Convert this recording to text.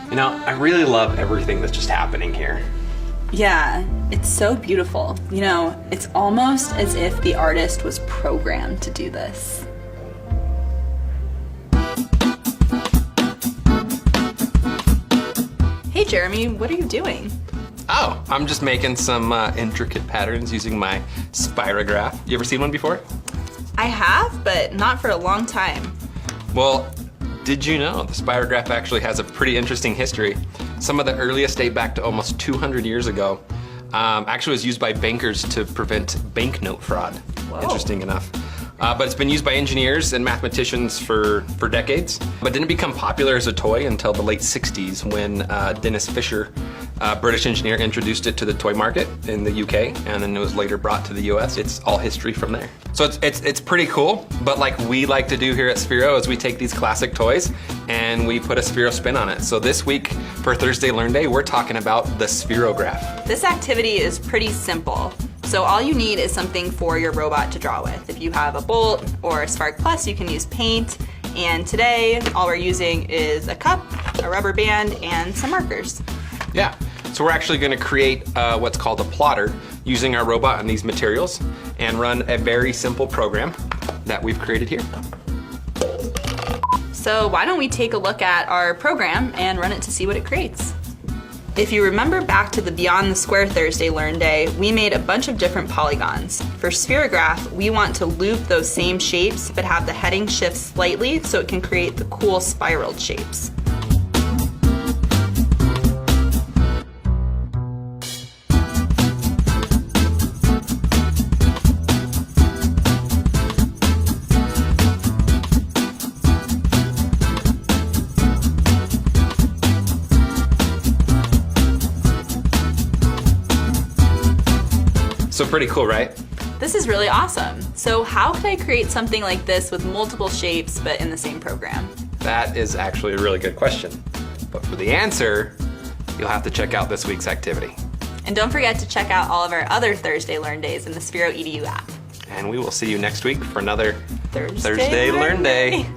You know, I really love everything that's just happening here. Yeah, it's so beautiful. You know, it's almost as if the artist was programmed to do this. Hey Jeremy, what are you doing? Oh, I'm just making some intricate patterns using my spirograph. You ever seen one before? I have, but not for a long time. Well, did you know the spirograph actually has a pretty interesting history? Some of the earliest date back to almost 200 years ago. Actually was used by bankers to prevent banknote fraud. Whoa. Interesting enough. But it's been used by engineers and mathematicians for decades, but didn't become popular as a toy until the late 60s when Dennis Fisher, a British engineer, introduced it to the toy market in the UK, and then it was later brought to the US. It's all history from there. So it's pretty cool, but like we like to do here at Sphero is we take these classic toys and we put a Sphero spin on it. So this week for Thursday Learn Day, we're talking about the Spherograph. This activity is pretty simple. So all you need is something for your robot to draw with. If you have a Bolt or a Spark Plus, you can use paint. And today, all we're using is a cup, a rubber band, and some markers. Yeah, so we're actually gonna create what's called a plotter using our robot and these materials and run a very simple program that we've created here. So why don't we take a look at our program and run it to see what it creates. If you remember back to the Beyond the Square Thursday Learn Day, we made a bunch of different polygons. For Spherograph, we want to loop those same shapes, but have the heading shift slightly so it can create the cool spiraled shapes. So pretty cool, right? This is really awesome. So how could I create something like this with multiple shapes but in the same program? That is actually a really good question. But for the answer, you'll have to check out this week's activity. And don't forget to check out all of our other Thursday Learn Days in the Sphero EDU app. And we will see you next week for another Thursday Learn Day.